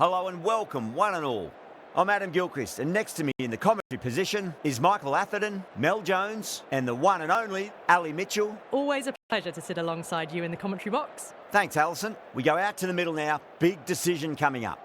Hello and welcome, one and all. I'm Adam Gilchrist, and next to me in the commentary position is Michael Atherton, Mel Jones, and the one and only Ali Mitchell. Always a pleasure to sit alongside you in the commentary box. Thanks, Alison. We go out to the middle now. Big decision coming up.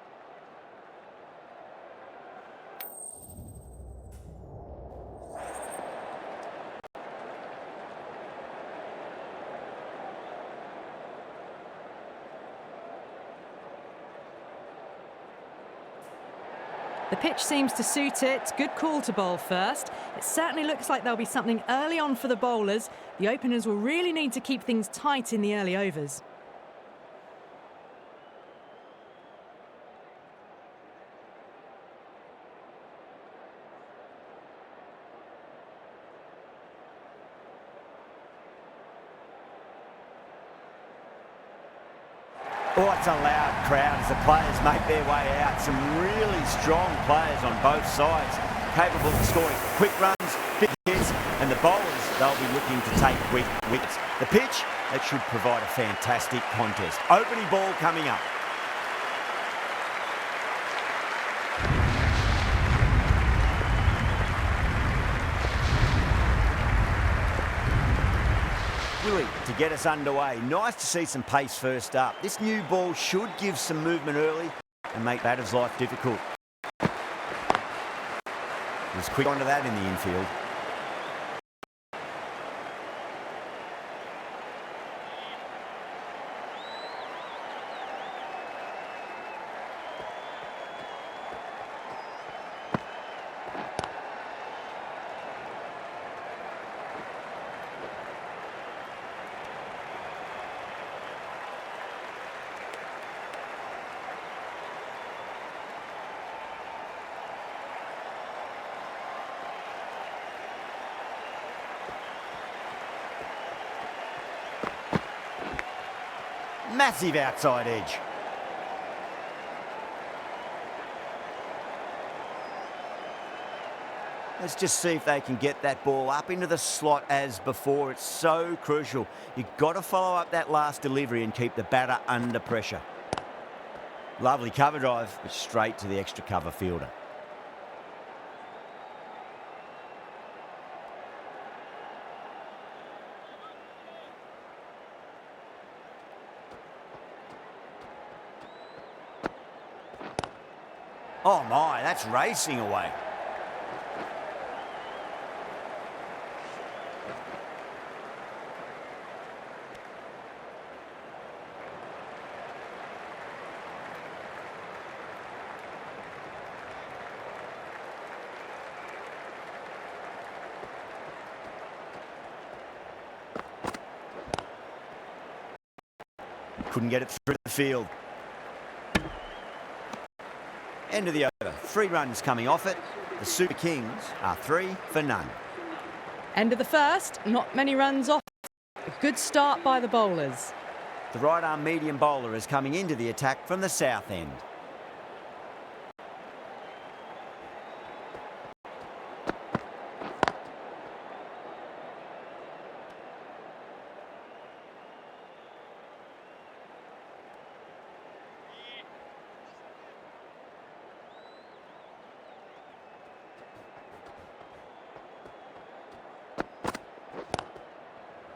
The pitch seems to suit it. Good call to bowl first. It certainly looks like there'll be something early on for the bowlers. The openers will really need to keep things tight in the early overs. Oh, it's a loud crowd as the players make their way out. Some really strong players on both sides, capable of scoring quick runs, big hits, and the bowlers, they'll be looking to take quick wickets. The pitch, that should provide a fantastic contest. Opening ball coming up. To get us underway. Nice to see some pace first up. This new ball should give some movement early and make batters' life difficult. Was quick onto that in the infield. Massive outside edge. Let's just see if they can get that ball up into the slot as before. It's so crucial. You've got to follow up that last delivery and keep the batter under pressure. Lovely cover drive, but straight to the extra cover fielder. Oh my, that's racing away. Couldn't get it through the field. End of the over. 3 runs coming off it. The Super Kings are 3 for none. End of the first. Not many runs off. A good start by the bowlers. The right-arm medium bowler is coming into the attack from the south end.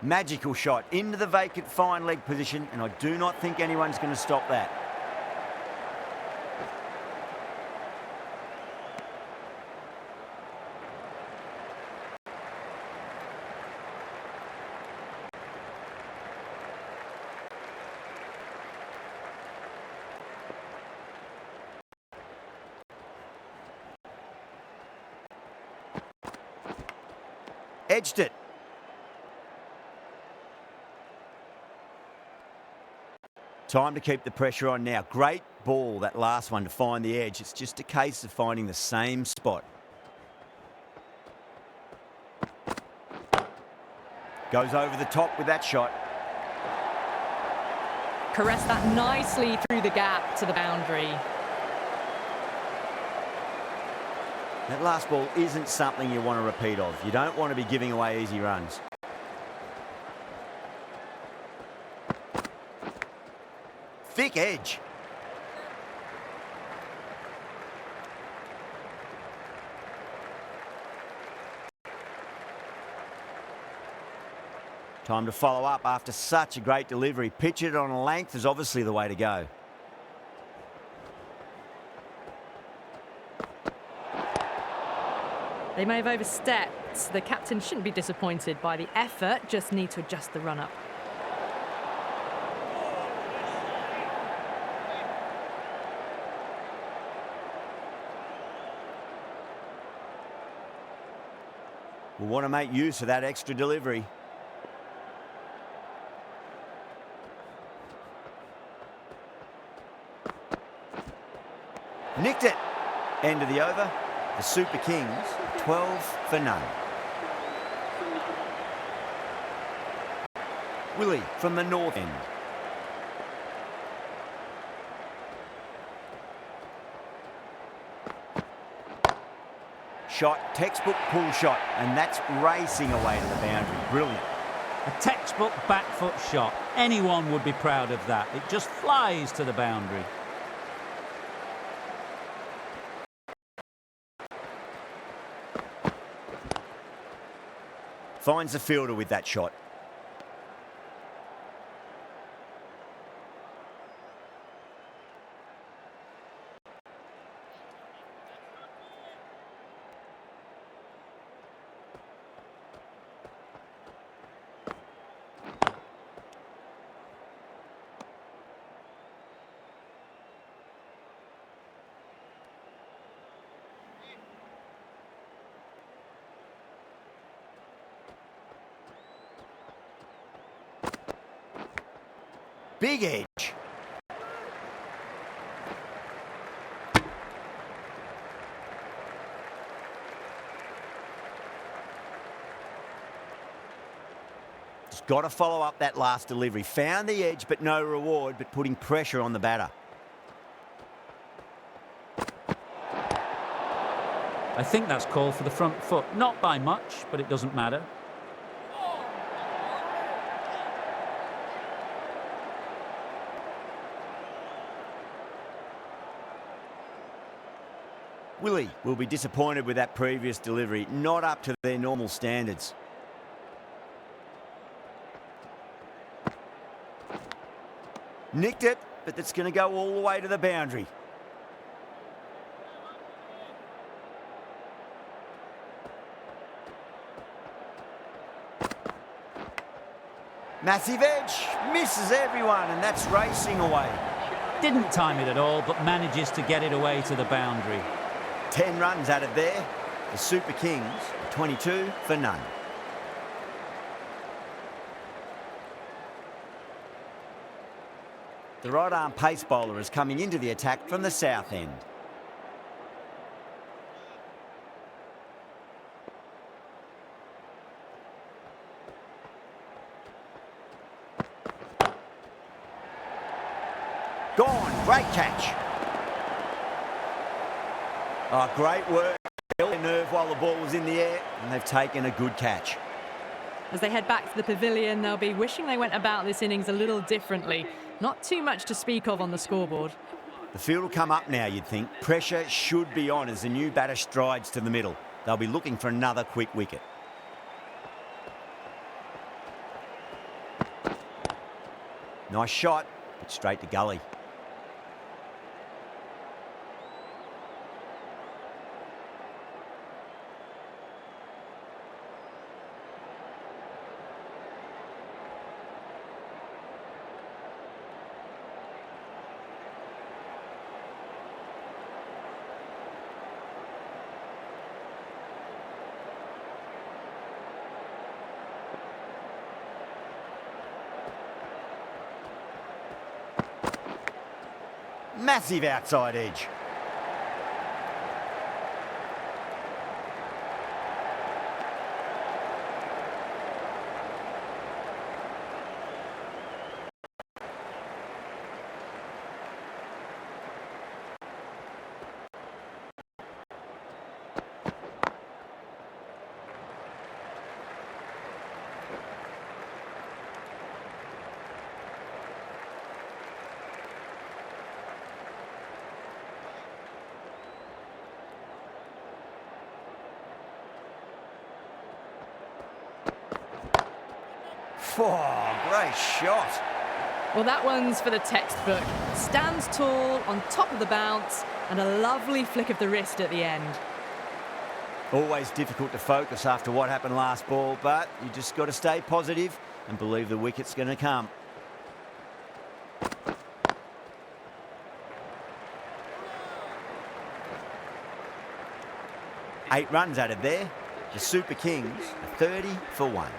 Magical shot into the vacant fine leg position, and I do not think anyone's going to stop that. Edged it. Time to keep the pressure on now. Great ball, that last one, to find the edge. It's just a case of finding the same spot. Goes over the top with that shot. Caressed that nicely through the gap to the boundary. That last ball isn't something you want to repeat of. You don't want to be giving away easy runs. Thick edge. Time to follow up after such a great delivery. Pitch it on a length is obviously the way to go. They may have overstepped. The captain shouldn't be disappointed by the effort, just need to adjust the run-up. We'll want to make use of that extra delivery. Nicked it. End of the over. The Super Kings, 12 for none. Willie from the north end. Shot, textbook pull shot, and that's racing away to the boundary. Brilliant. A textbook back foot shot. Anyone would be proud of that. It just flies to the boundary. Finds the fielder with that shot. Big edge. Just got to follow up that last delivery. Found the edge, but no reward, but putting pressure on the batter. I think that's called for the front foot. Not by much, but it doesn't matter. Willie will be disappointed with that previous delivery, not up to their normal standards. Nicked it, but that's going to go all the way to the boundary. Massive edge, misses everyone, and that's racing away. Didn't time it at all, but manages to get it away to the boundary. 10 runs added there. The Super Kings, 22 for none. The right-arm pace bowler is coming into the attack from the south end. Gone, great catch. Oh, great work. Held their nerve while the ball was in the air, and they've taken a good catch. As they head back to the pavilion, they'll be wishing they went about this innings a little differently. Not too much to speak of on the scoreboard. The field will come up now, you'd think. Pressure should be on as the new batter strides to the middle. They'll be looking for another quick wicket. Nice shot, but straight to gully. Massive outside edge. Oh, great shot. Well, that one's for the textbook. Stands tall, on top of the bounce, and a lovely flick of the wrist at the end. Always difficult to focus after what happened last ball, but you just got to stay positive and believe the wicket's going to come. Eight runs added there. The Super Kings are 30 for 1.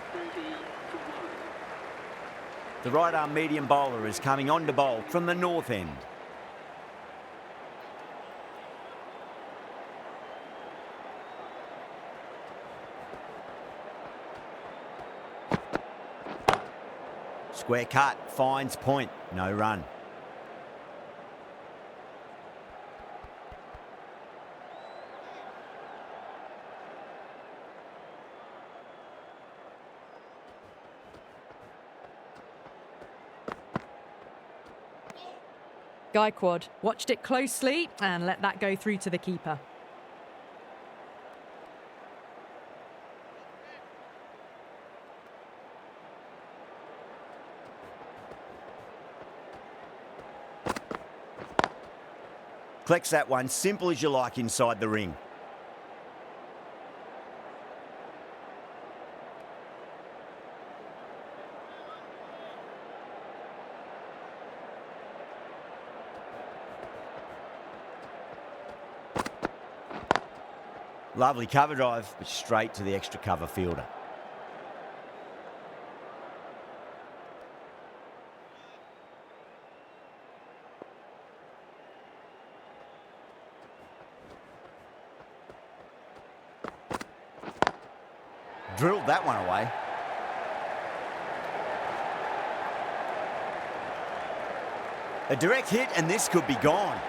The right-arm medium bowler is coming on to bowl from the north end. Square cut, finds point, no run. Gaikwad watched it closely and let that go through to the keeper. Collects that one, simple as you like inside the ring. Lovely cover drive, but straight to the extra cover fielder. Drilled that one away. A direct hit and this could be gone.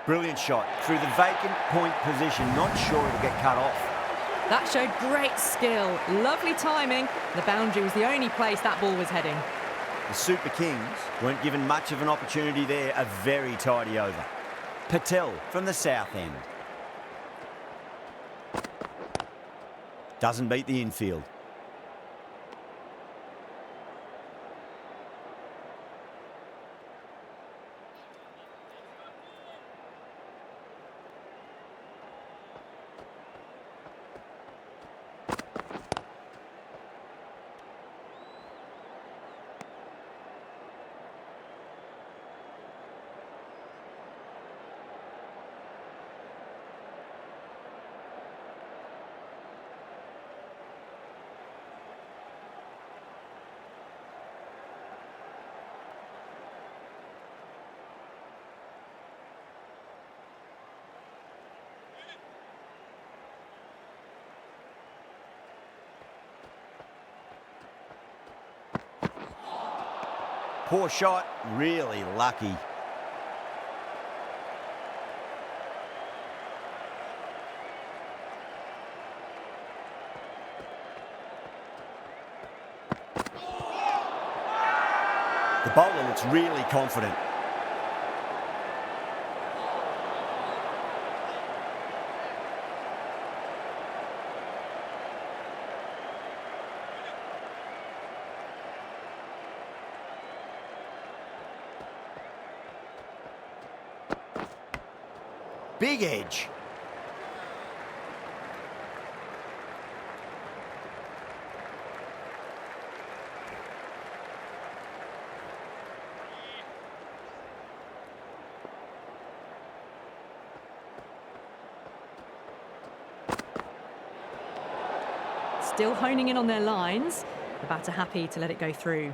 Brilliant shot through the vacant point position. Not sure it'll get cut off. That showed great skill, lovely timing. The boundary was the only place that ball was heading. The Super Kings weren't given much of an opportunity there. A very tidy over. Patel from the south end. Doesn't beat the infield. Poor shot, really lucky. The bowler looks really confident. Big edge. Still honing in on their lines. The batter happy to let it go through.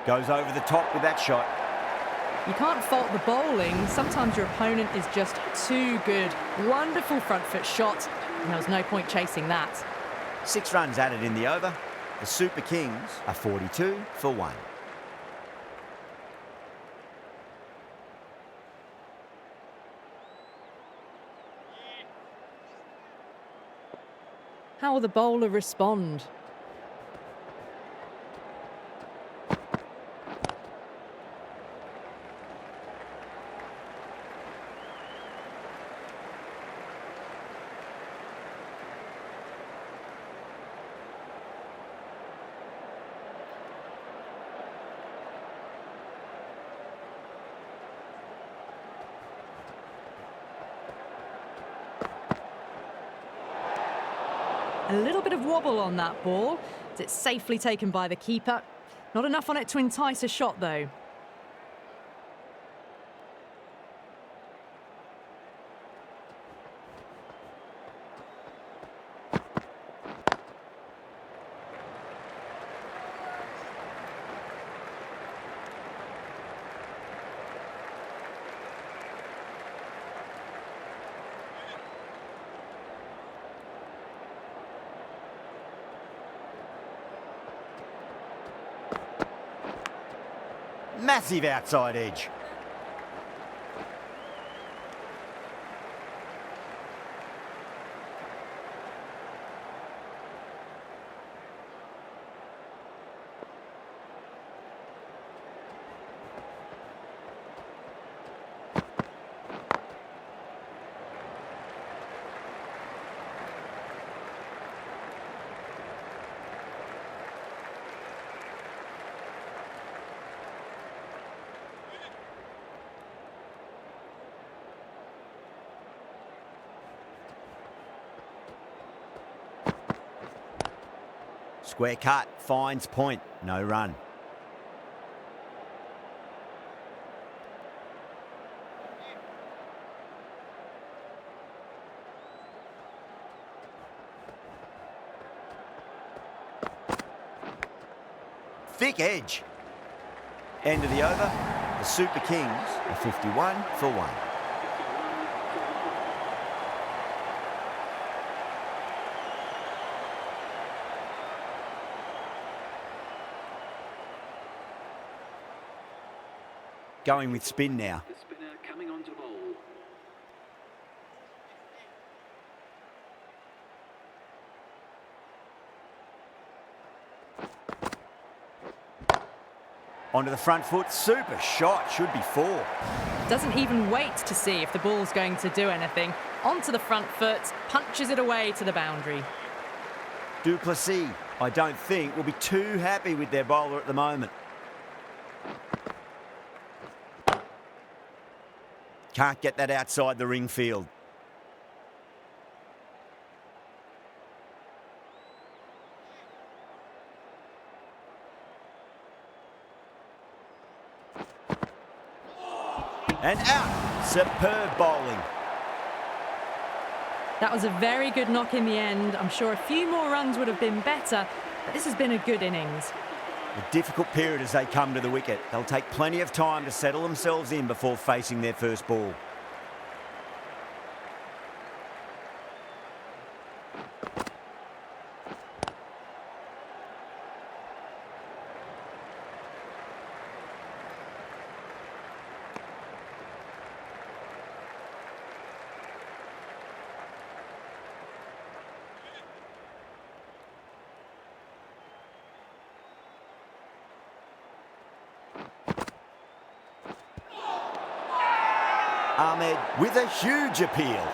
Goes over the top with that shot. You can't fault the bowling. Sometimes your opponent is just too good. Wonderful front foot shot, and there was no point chasing that. 6 runs added in the over. The Super Kings are 42 for 1. How will the bowler respond? A little bit of wobble on that ball. It's safely taken by the keeper. Not enough on it to entice a shot, though. Massive outside edge. Square cut, finds point, no run. Thick edge. End of the over. The Super Kings are 51 for 1. Going with spin now. The spinner coming on to bowl. Onto the front foot, super shot, should be 4. Doesn't even wait to see if the ball's going to do anything. Onto the front foot, punches it away to the boundary. Duplessis, I don't think, will be too happy with their bowler at the moment. Can't get that outside the ring field. And out. Superb bowling. That was a very good knock in the end. I'm sure a few more runs would have been better, but this has been a good innings. A difficult period as they come to the wicket. They'll take plenty of time to settle themselves in before facing their first ball. Ahmed with a huge appeal.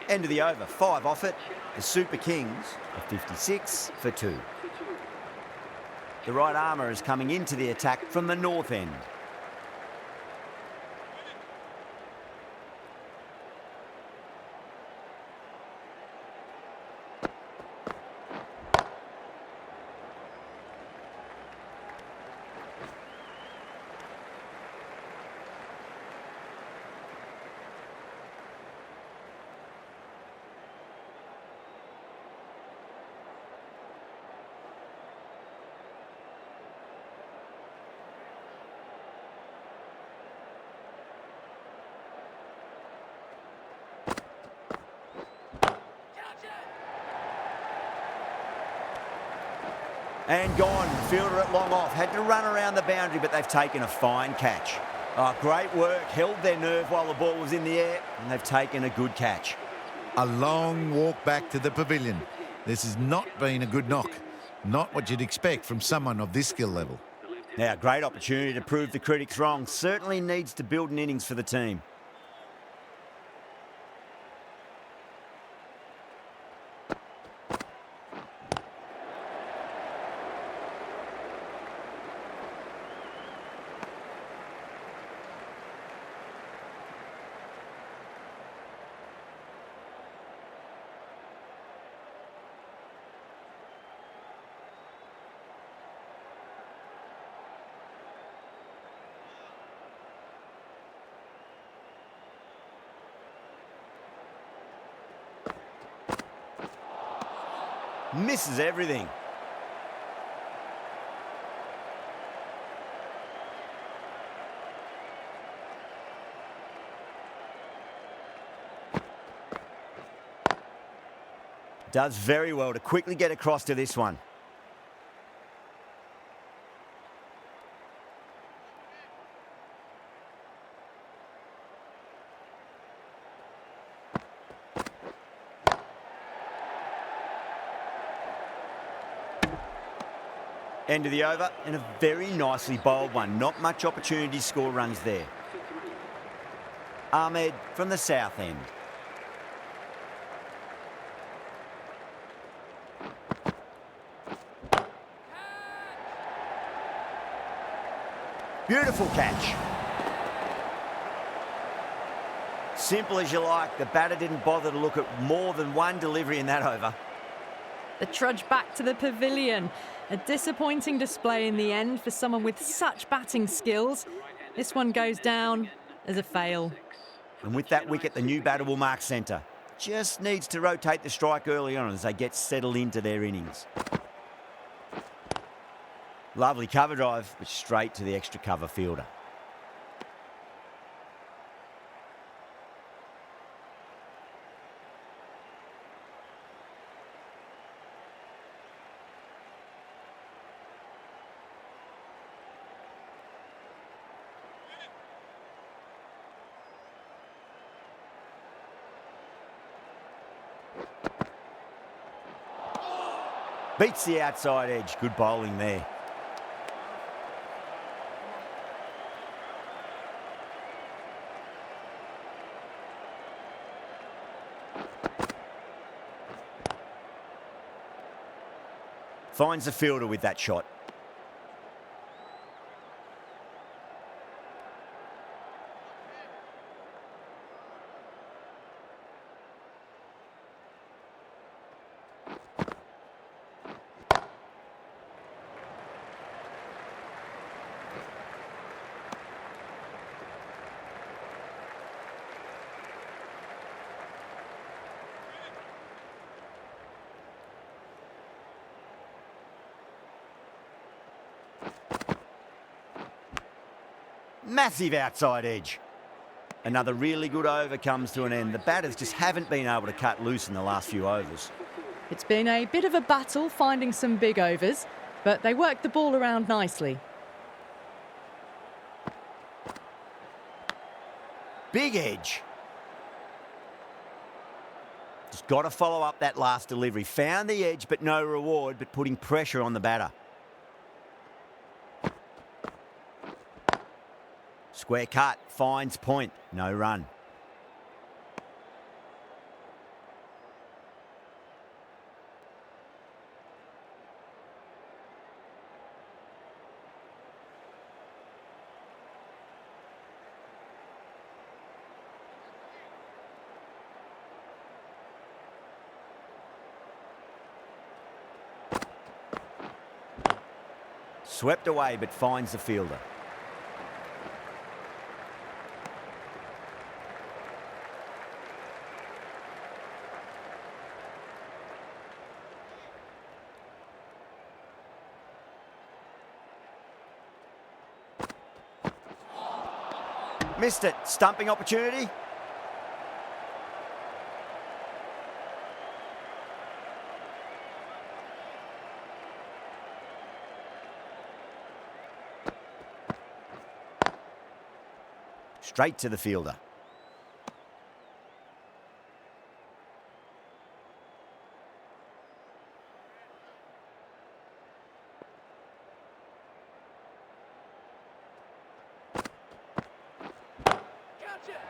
End of the over, 5 off it. The Super Kings are 56 for 2. The right armour is coming into the attack from the north end. And gone. Fielder at long off. Had to run around the boundary, but they've taken a fine catch. Oh, great work. Held their nerve while the ball was in the air, and they've taken a good catch. A long walk back to the pavilion. This has not been a good knock. Not what you'd expect from someone of this skill level. Now, great opportunity to prove the critics wrong. Certainly needs to build an innings for the team. Misses everything. Does very well to quickly get across to this one. End of the over, and a very nicely bowled one. Not much opportunity to score runs there. Ahmed from the south end. Beautiful catch. Simple as you like. The batter didn't bother to look at more than one delivery in that over. The trudge back to the pavilion. A disappointing display in the end for someone with such batting skills. This one goes down as a fail. And with that wicket, the new batter will mark centre. Just needs to rotate the strike early on as they get settled into their innings. Lovely cover drive, but straight to the extra cover fielder. Beats the outside edge. Good bowling there. Finds the fielder with that shot. Massive outside edge. Another really good over comes to an end. The batters just haven't been able to cut loose in the last few overs. It's been a bit of a battle finding some big overs, but they worked the ball around nicely. Big edge. Just got to follow up that last delivery. Found the edge, but no reward, but putting pressure on the batter. Square cut, finds point, no run. Swept away, but finds the fielder. Missed it. Stumping opportunity. straight to the fielder.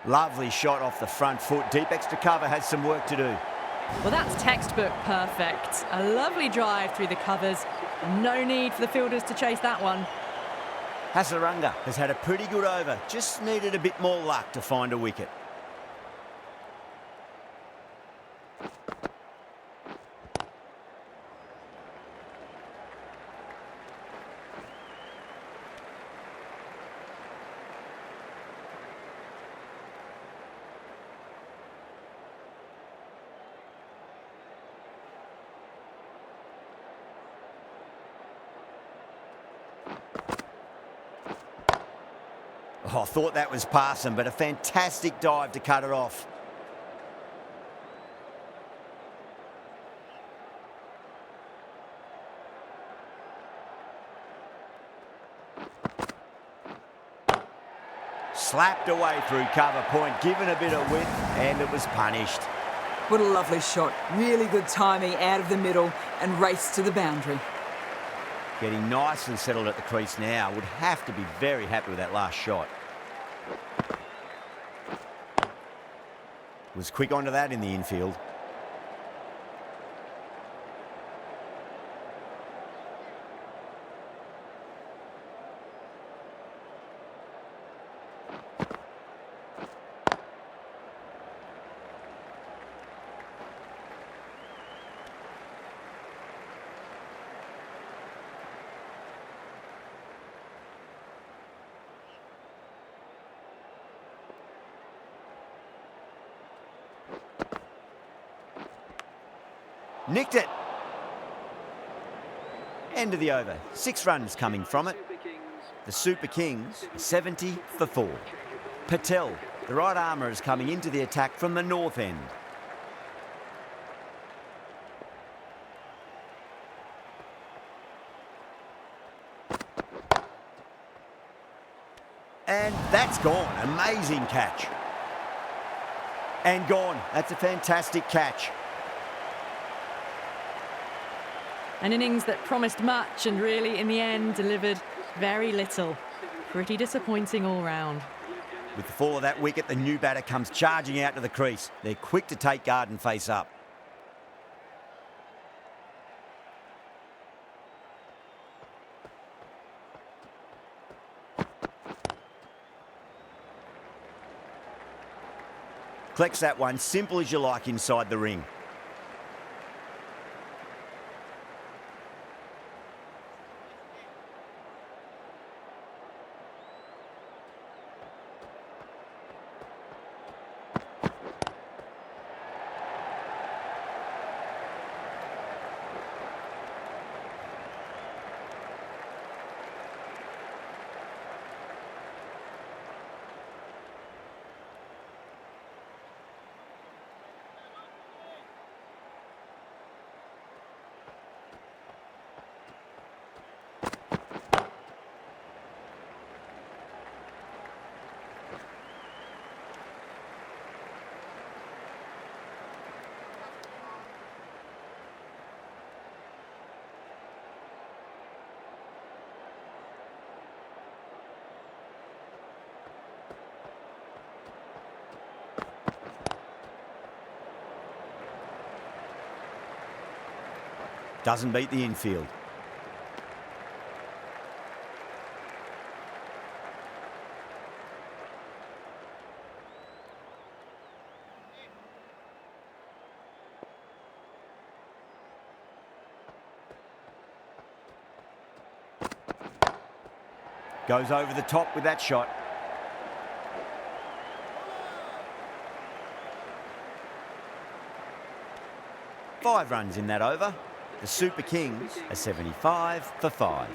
Lovely shot off the front foot. Deep extra cover has some work to do. Well, that's textbook perfect. A lovely drive through the covers. No need for the fielders to chase that one. Hasaranga has had a pretty good over. Just needed a bit more luck to find a wicket. Oh, I thought that was passing, but a fantastic dive to cut it off. Slapped away through cover point, given a bit of width, and it was punished. What a lovely shot. Really good timing out of the middle and race to the boundary. Getting nicely settled at the crease now. Would have to be very happy with that last shot. Was quick onto that in the infield. Nicked it. End of the over. 6 runs coming from it. The Super Kings are 70 for 4. Patel, the right armour, is coming into the attack from the north end. And that's gone. Amazing catch. And gone. That's a fantastic catch. An innings that promised much and really, in the end, delivered very little. Pretty disappointing all round. With the fall of that wicket, the new batter comes charging out to the crease. They're quick to take guard and face up. Collects that one, simple as you like, inside the ring. Doesn't beat the infield. Goes over the top with that shot. Five runs in that over. The Super Kings are 75 for 5.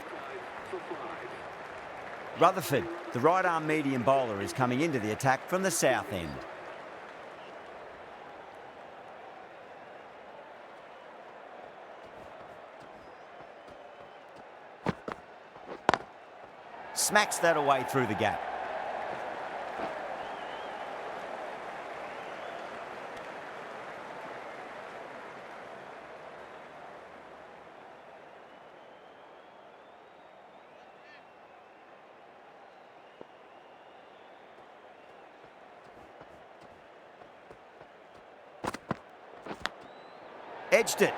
Rutherford, the right-arm medium bowler, is coming into the attack from the south end. Smacks that away through the gap. Edged it.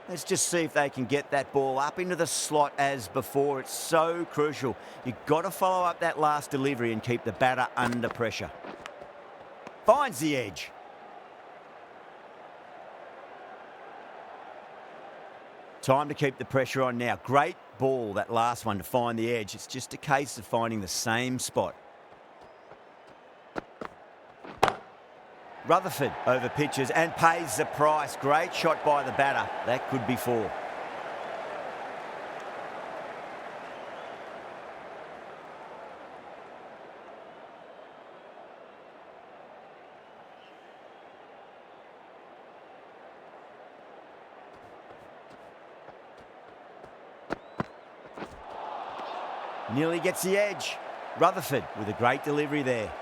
Let's just see if they can get that ball up into the slot as before. It's so crucial. You've got to follow up that last delivery and keep the batter under pressure. Finds the edge. Time to keep the pressure on now. Great ball, that last one, to find the edge. It's just a case of finding the same spot. Rutherford over pitches and pays the price. Great shot by the batter. That could be 4. Nearly gets the edge. Rutherford with a great delivery there.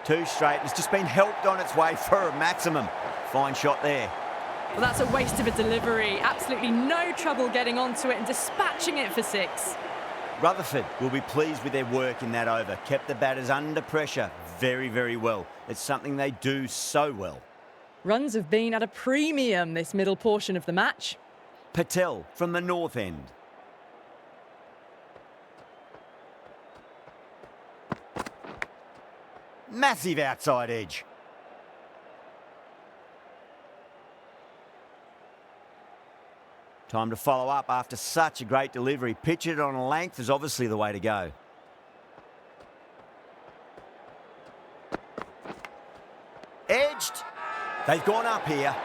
Two straight. It's just been helped on its way for a maximum. Fine shot there. Well, that's a waste of a delivery. Absolutely no trouble getting onto it and dispatching it for 6. Rutherford will be pleased with their work in that over. Kept the batters under pressure very, very well. It's something they do so well. Runs have been at a premium this middle portion of the match. Patel from the north end. Massive outside edge. Time to follow up after such a great delivery. Pitch it on a length is obviously the way to go. Edged. They've gone up here.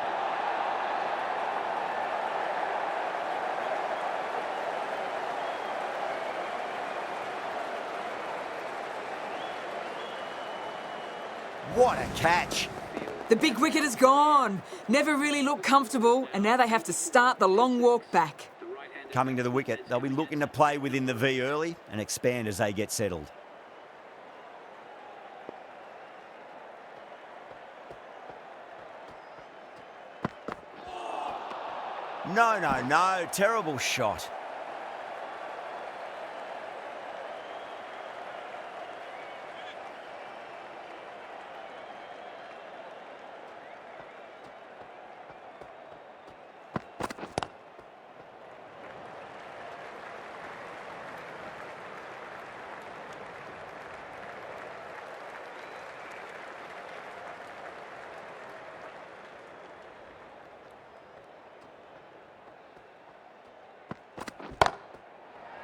What a catch. The big wicket is gone. Never really looked comfortable, and now they have to start the long walk back. Coming to the wicket, they'll be looking to play within the V early and expand as they get settled. No. Terrible shot.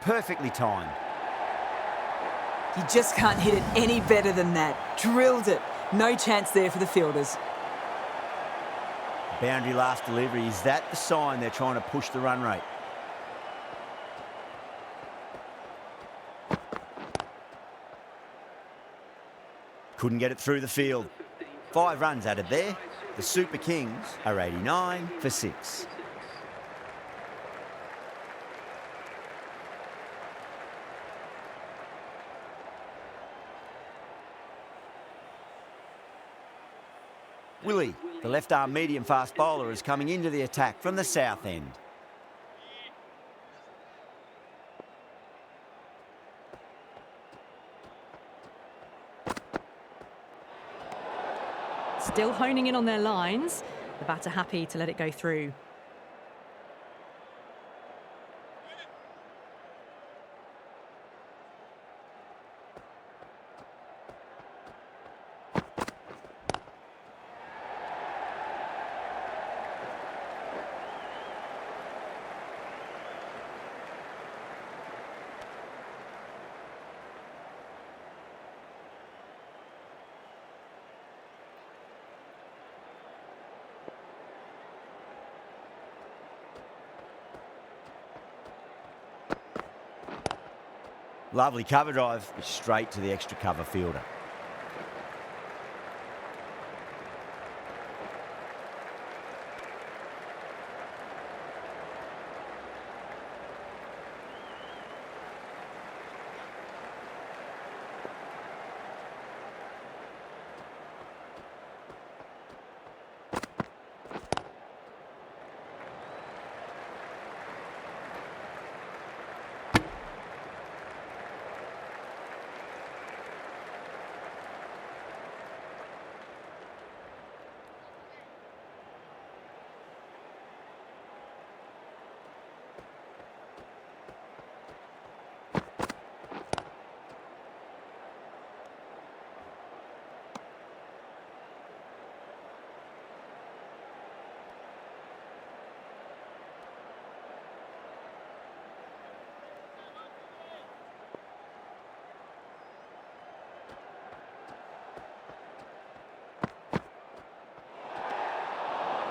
Perfectly timed. You just can't hit it any better than that. Drilled it. No chance there for the fielders. Boundary last delivery. Is that the sign they're trying to push the run rate? Couldn't get it through the field. 5 runs added there. The Super Kings are 89 for 6. Willie, the left-arm medium-fast bowler, is coming into the attack from the south end. Still honing in on their lines. The batter happy to let it go through. Lovely cover drive, straight to the extra cover fielder.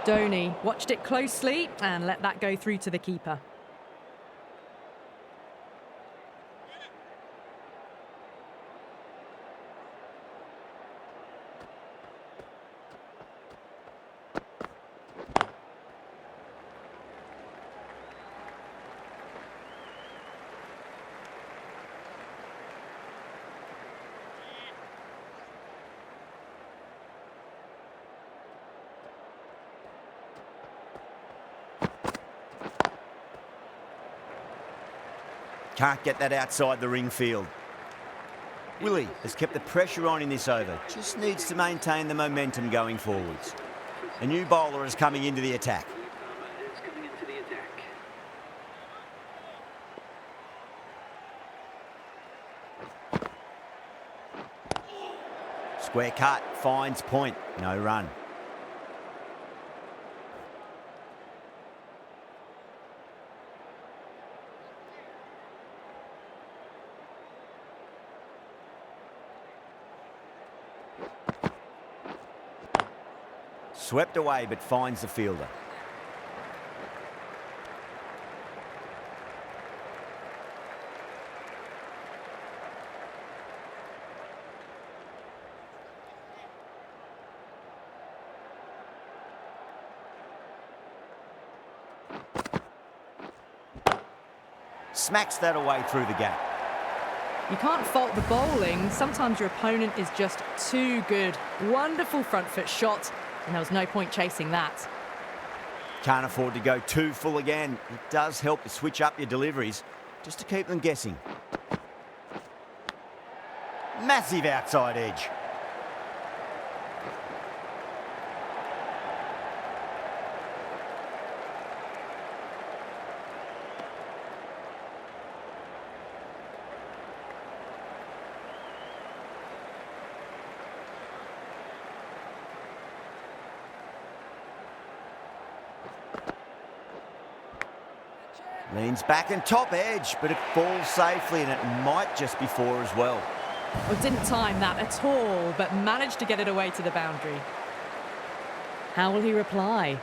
Dhoni watched it closely and let that go through to the keeper. Can't get that outside the ring field. Willie has kept the pressure on in this over. Just needs to maintain the momentum going forwards. A new bowler is coming into the attack. Square cut, finds point, no run. Swept away but finds the fielder. Smacks that away through the gap. You can't fault the bowling. Sometimes your opponent is just too good. Wonderful front foot shot, and there was no point chasing that. Can't afford to go too full again. It does help to switch up your deliveries, just to keep them guessing. Massive outside edge. Leans back and top edge, but it falls safely and it might just be four as well. Well, didn't time that at all, but managed to get it away to the boundary. How will he reply?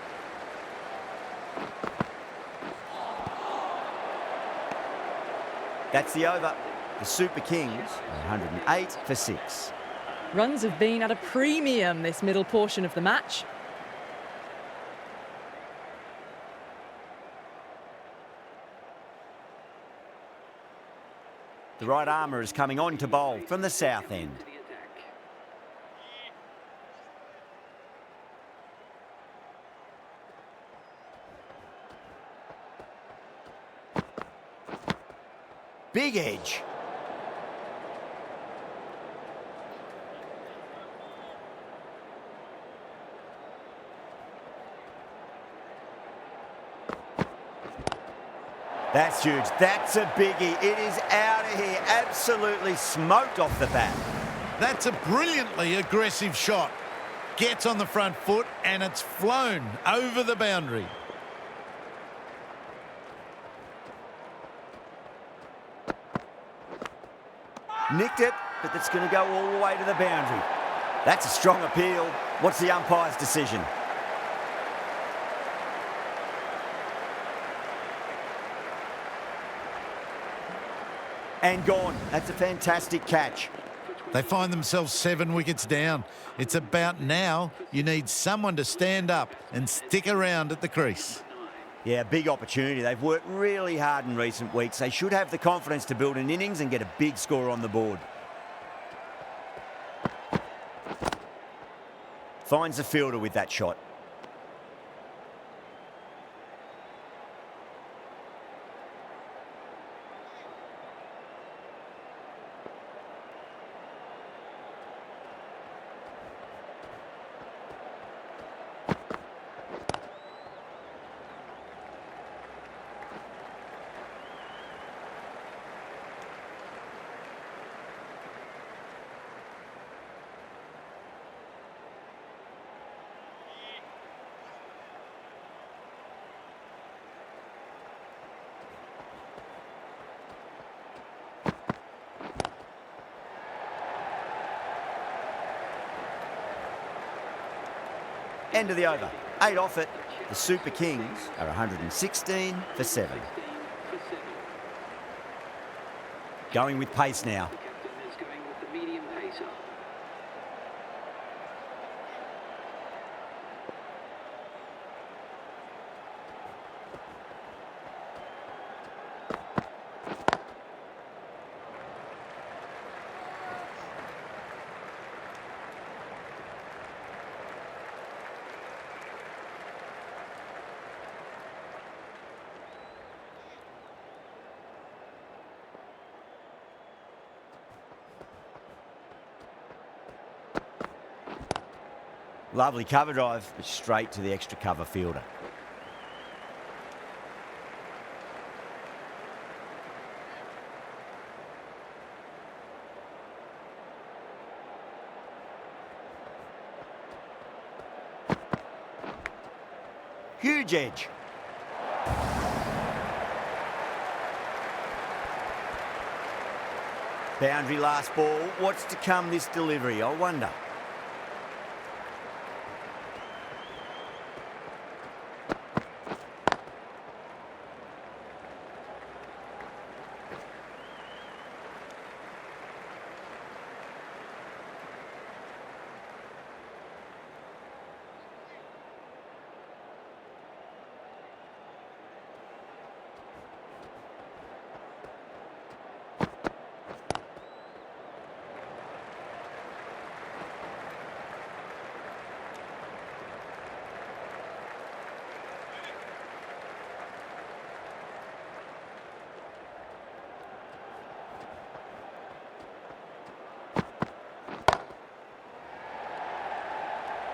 That's the over. The Super Kings, 108 for 6. Runs have been at a premium this middle portion of the match. The right armour is coming on to bowl from the south end. Big edge. That's huge. That's a biggie. It is out of here. Absolutely smoked off the bat. That's a brilliantly aggressive shot. Gets on the front foot and it's flown over the boundary. Nicked it, but that's going to go all the way to the boundary. That's a strong appeal. What's the umpire's decision? And gone. That's a fantastic catch. They find themselves 7 wickets down. It's about now you need someone to stand up and stick around at the crease. Yeah, big opportunity. They've worked really hard in recent weeks. They should have the confidence to build an innings and get a big score on the board. Finds the fielder with that shot. End of the over. 8 off it. The Super Kings are 116 for 7. Going with pace now. Lovely cover drive, but straight to the extra cover fielder. Huge edge. Boundary last ball. What's to come this delivery, I wonder.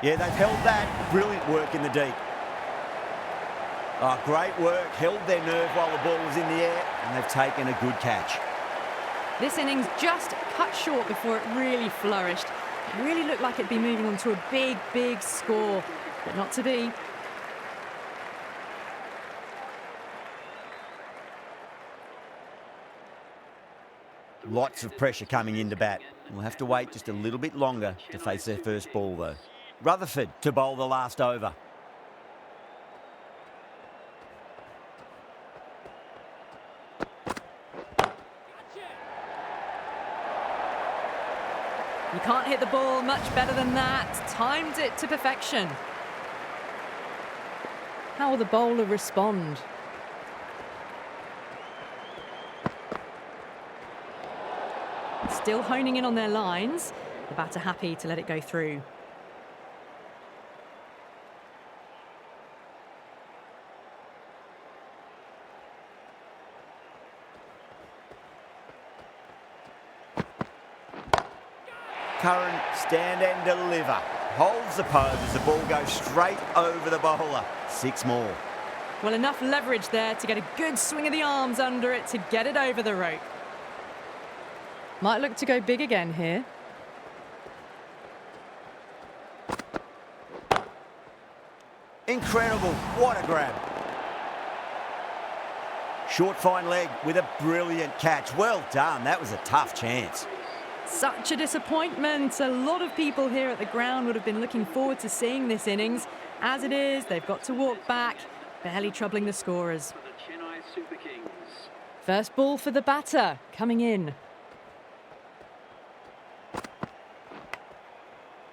Yeah, they've held that. Brilliant work in the deep. Oh, great work. Held their nerve while the ball was in the air, and they've taken a good catch. This innings just cut short before it really flourished. It really looked like it'd be moving on to a big, big score, but not to be. Lots of pressure coming into bat. We'll have to wait just a little bit longer to face their first ball, though. Rutherford to bowl the last over. You can't hit the ball much better than that. Timed it to perfection. How will the bowler respond? Still honing in on their lines. The batter happy to let it go through. Curran, stand and deliver. Holds the pose as the ball goes straight over the bowler. 6 more. Well, enough leverage there to get a good swing of the arms under it to get it over the rope. Might look to go big again here. Incredible. What a grab. Short fine leg with a brilliant catch. Well done. That was a tough chance. Such a disappointment. A lot of people here at the ground would have been looking forward to seeing this innings. As it is, they've got to walk back, barely troubling the scorers. For the Chennai Super Kings. First ball for the batter, coming in.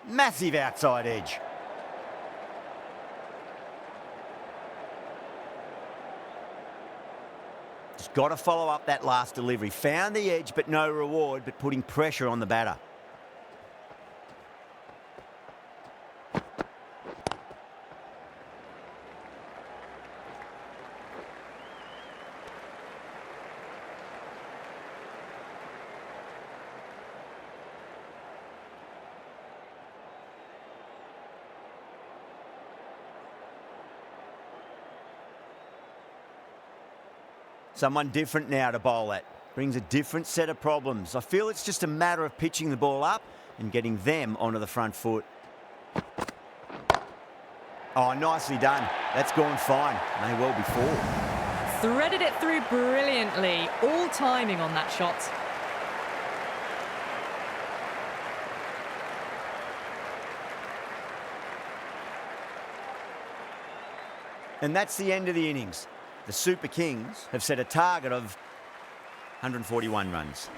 Massive outside edge. Just got to follow up that last delivery. Found the edge, but no reward, but putting pressure on the batter. Someone different now to bowl at. Brings a different set of problems. I feel it's just a matter of pitching the ball up and getting them onto the front foot. Oh, nicely done. That's gone fine. May well be 4. Threaded it through brilliantly. All timing on that shot. And that's the end of the innings. The Super Kings have set a target of 141 runs.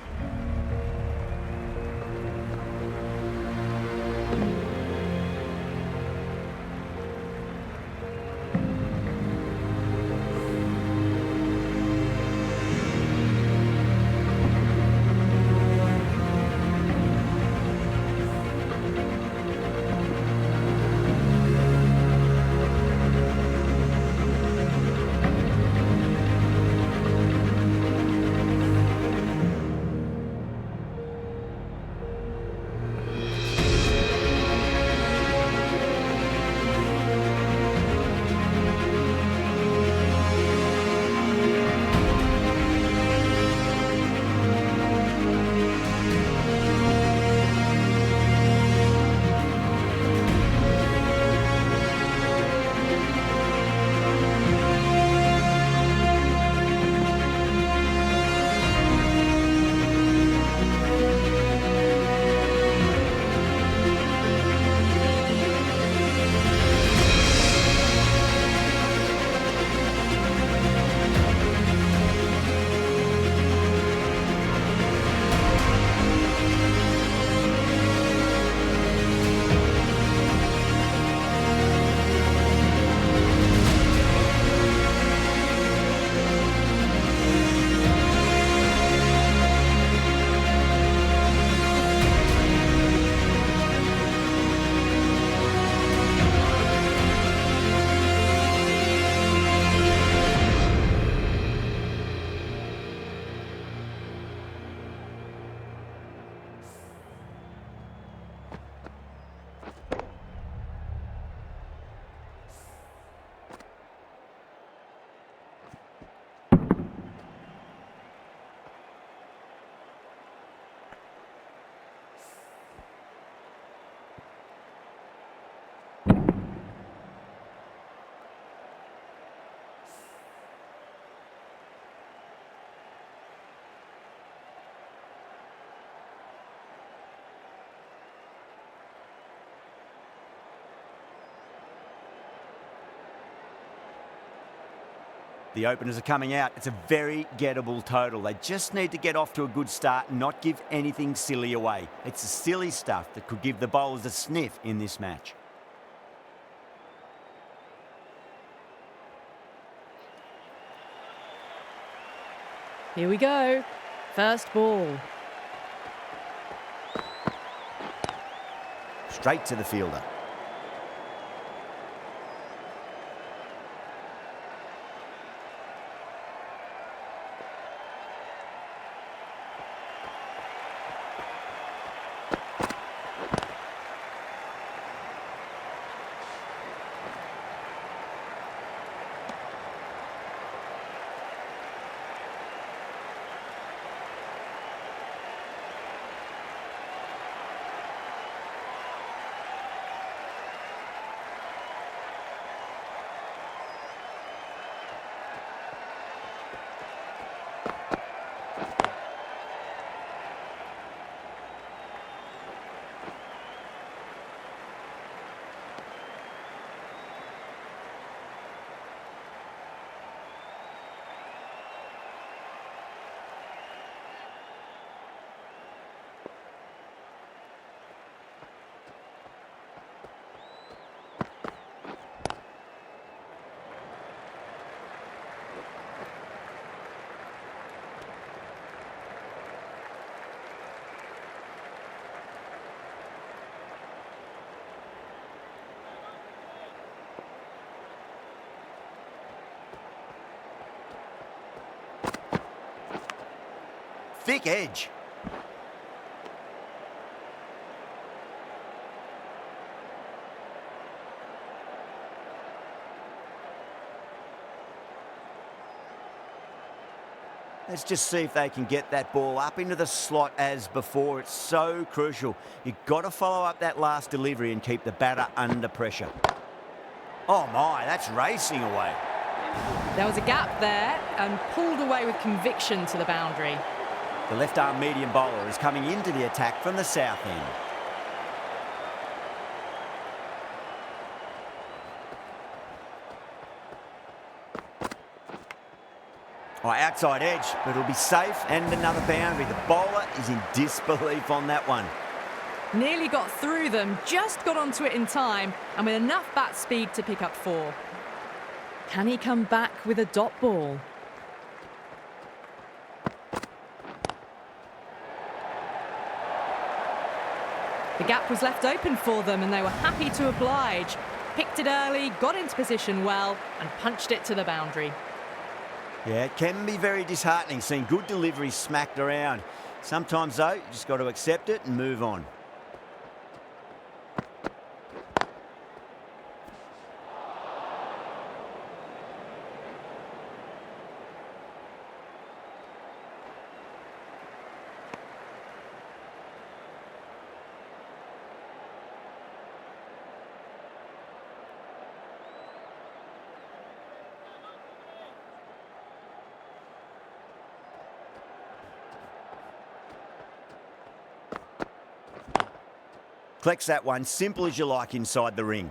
The openers are coming out. It's a very gettable total. They just need to get off to a good start and not give anything silly away. It's the silly stuff that could give the bowlers a sniff in this match. Here we go. First ball. Straight to the fielder. Thick edge. Let's just see if they can get that ball up into the slot as before. It's so crucial. You've got to follow up that last delivery and keep the batter under pressure. Oh my, that's racing away. There was a gap there and pulled away with conviction to the boundary. The left-arm medium bowler is coming into the attack from the south end. Oh, outside edge, but it'll be safe and another boundary. The bowler is in disbelief on that one. Nearly got through them, just got onto it in time, and with enough bat speed to pick up 4. Can he come back with a dot ball? The gap was left open for them and they were happy to oblige. Picked it early, got into position well and punched it to the boundary. Yeah, it can be very disheartening seeing good deliveries smacked around. Sometimes, though, you just got to accept it and move on. Collects that one, simple as you like inside the ring.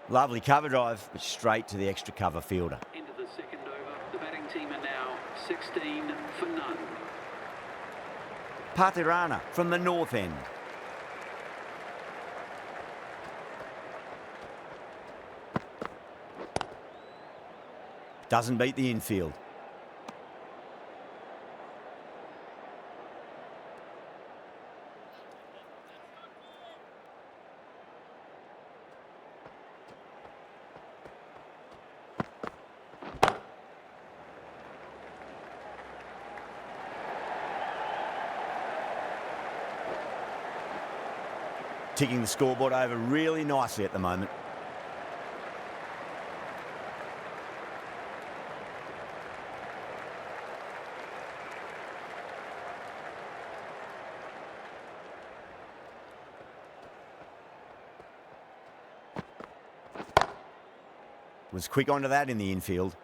Lovely cover drive, but straight to the extra cover fielder. Into the second over. The batting team are now 16 for none. Patirana from the north end. Doesn't beat the infield. Ticking the scoreboard over really nicely at the moment. Was quick onto that in the infield.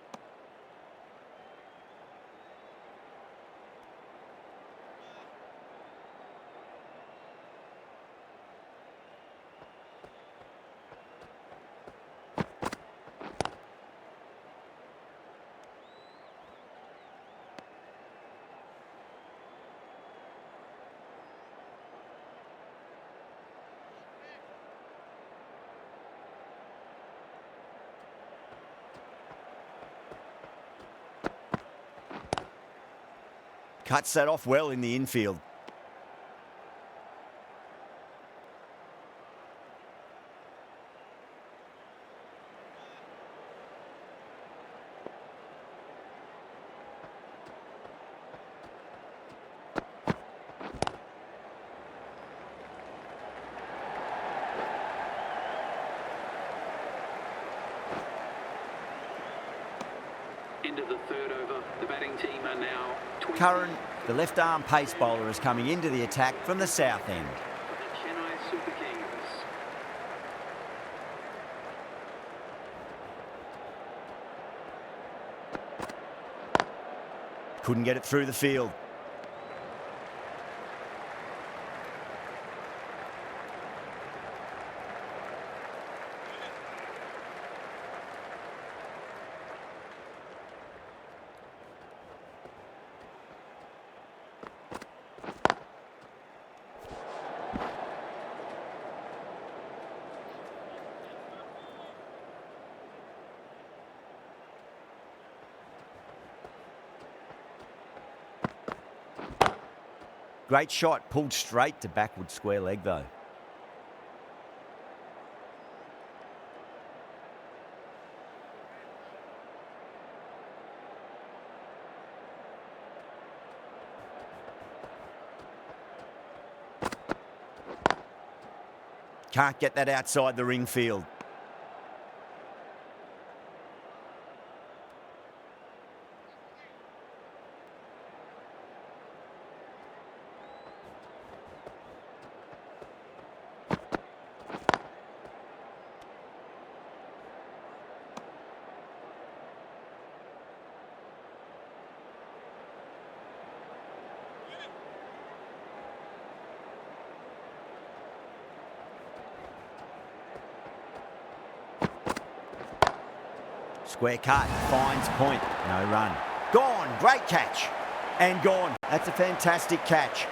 Cuts that off well in the infield. Into the third over. The batting team are now 20. Curran, the left-arm pace bowler, is coming into the attack from the south end. The Chennai Super Kings. Couldn't get it through the field. Great shot, pulled straight to backward square leg though. Can't get that outside the ring field. Square cut, finds point, no run. Gone, great catch. And gone. That's a fantastic catch.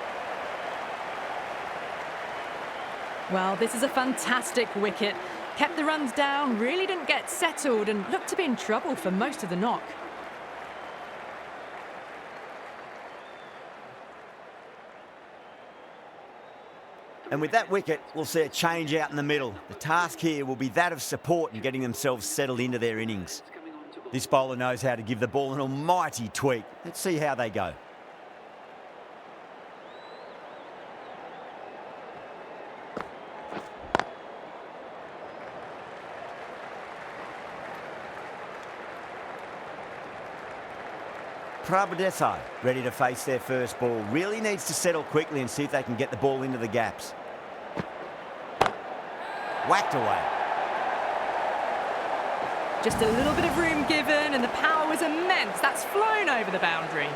Well, this is a fantastic wicket. Kept the runs down, really didn't get settled and looked to be in trouble for most of the knock. And with that wicket, we'll see a change out in the middle. The task here will be that of support and getting themselves settled into their innings. This bowler knows how to give the ball an almighty tweak. Let's see how they go. Prabhadesa ready to face their first ball. Really needs to settle quickly and see if they can get the ball into the gaps. Whacked away. Just a little bit of room given and the power was immense. That's flown over the boundary.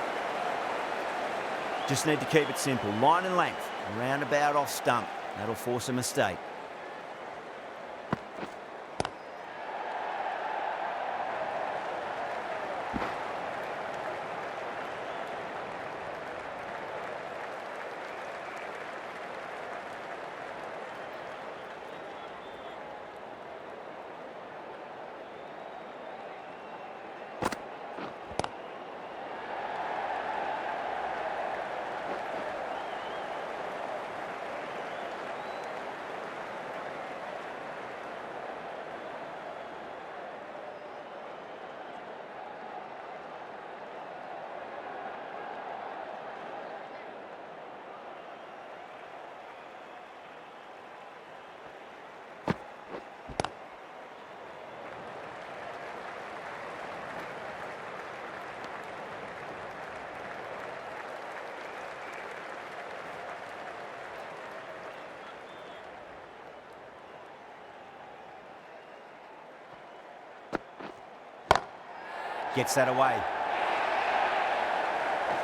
Just need to keep it simple. Line and length. Roundabout off stump. That'll force a mistake. Gets that away.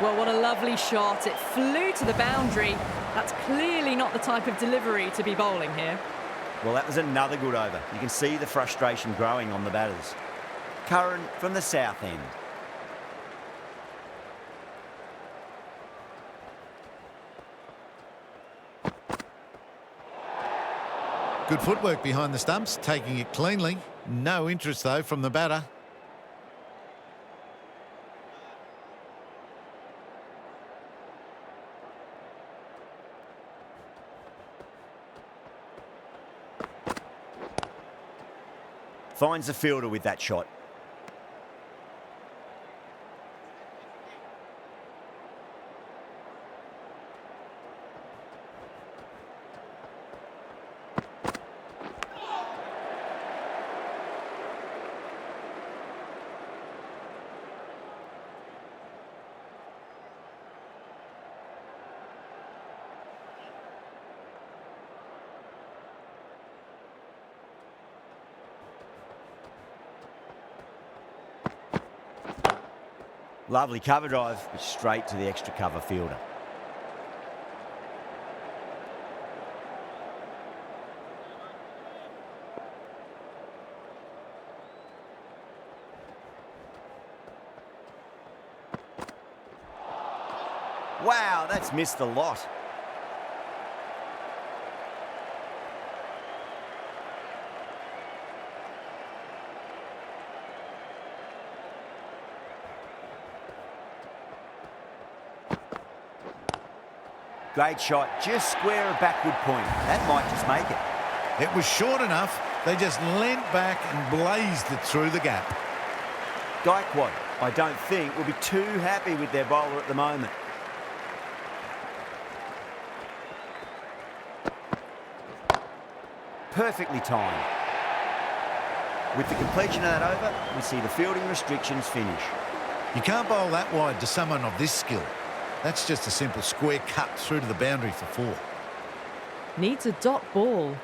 Well, what a lovely shot. It flew to the boundary. That's clearly not the type of delivery to be bowling here. Well, that was another good over. You can see the frustration growing on the batters. Curran from the south end. Good footwork behind the stumps, taking it cleanly. No interest, though, from the batter. Finds the fielder with that shot. Lovely cover drive, but straight to the extra cover fielder. Wow, that's missed the lot. Great shot, just square a backward point. That might just make it. It was short enough. They just leant back and blazed it through the gap. Gaikwad, I don't think, will be too happy with their bowler at the moment. Perfectly timed. With the completion of that over, we see the fielding restrictions finish. You can't bowl that wide to someone of this skill. That's just a simple square cut through to the boundary for 4. Needs a dot ball.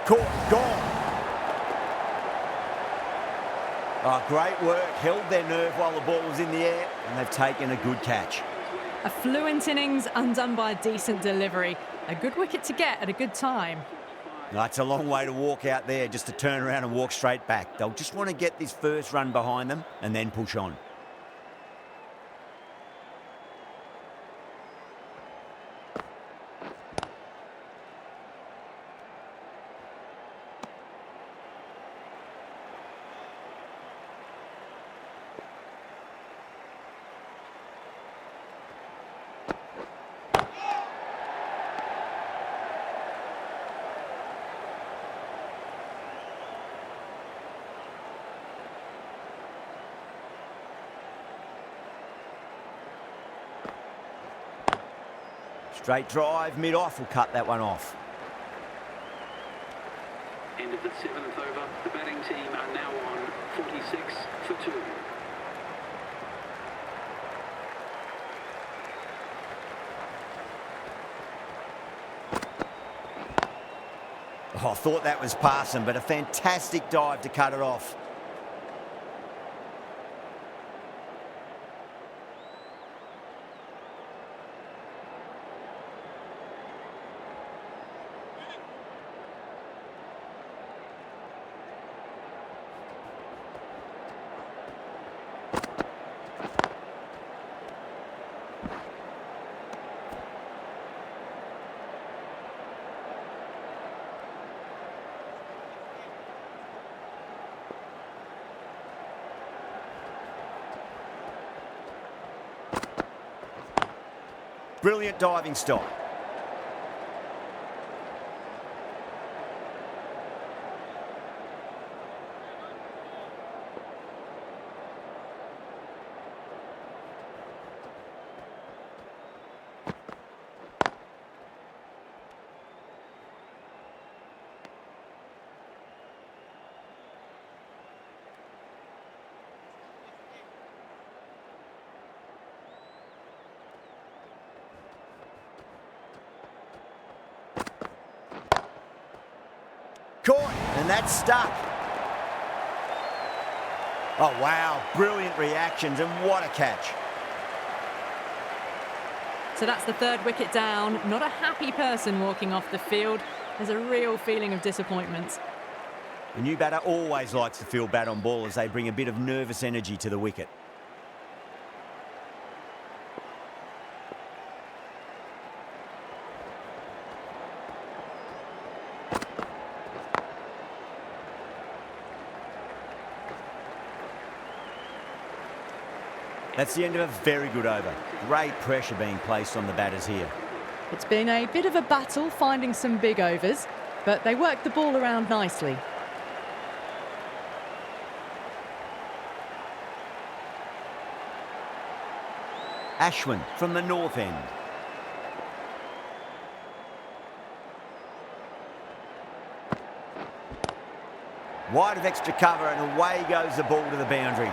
Caught, gone. Oh, great work. Held their nerve while the ball was in the air, and they've taken a good catch. A fluent innings undone by a decent delivery. A good wicket to get at a good time. No, it's a long way to walk out there just to turn around and walk straight back. They'll just want to get this first run behind them and then push on. Straight drive, mid-off will cut that one off. End of the 7th over. The batting team are now on 46 for 2. Oh, I thought that was passing, but a fantastic dive to cut it off. Brilliant diving stop. Caught, and that's stuck. Oh, wow, brilliant reactions, and what a catch. So that's the third wicket down. Not a happy person walking off the field. There's a real feeling of disappointment. The new batter always likes to feel bad on ball as they bring a bit of nervous energy to the wicket. That's the end of a very good over. Great pressure being placed on the batters here. It's been a bit of a battle finding some big overs, but they worked the ball around nicely. Ashwin from the north end. Wide of extra cover, and away goes the ball to the boundary.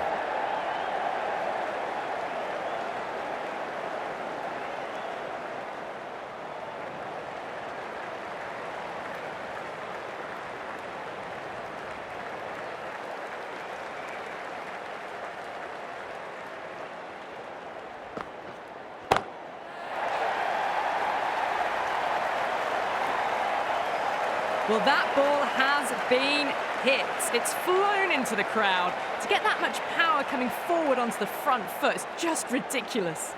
Well, that ball has been hit. It's flown into the crowd. To get that much power coming forward onto the front foot is just ridiculous.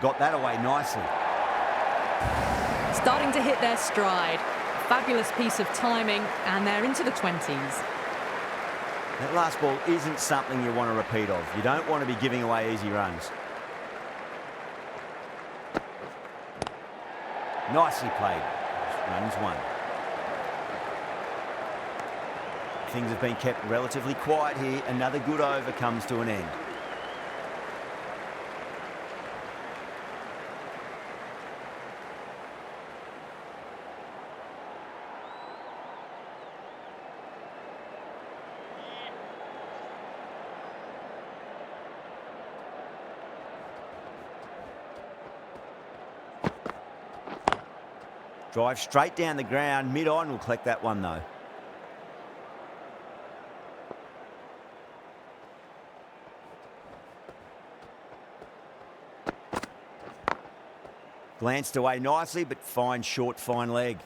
Got that away nicely. Starting to hit their stride. Fabulous piece of timing, and they're into the 20s. That last ball isn't something you want to repeat of. You don't want to be giving away easy runs. Nicely played. Runs one. Things have been kept relatively quiet here. Another good over comes to an end. Drive straight down the ground, mid-on, will collect that one though. Glanced away nicely, but fine short, fine leg.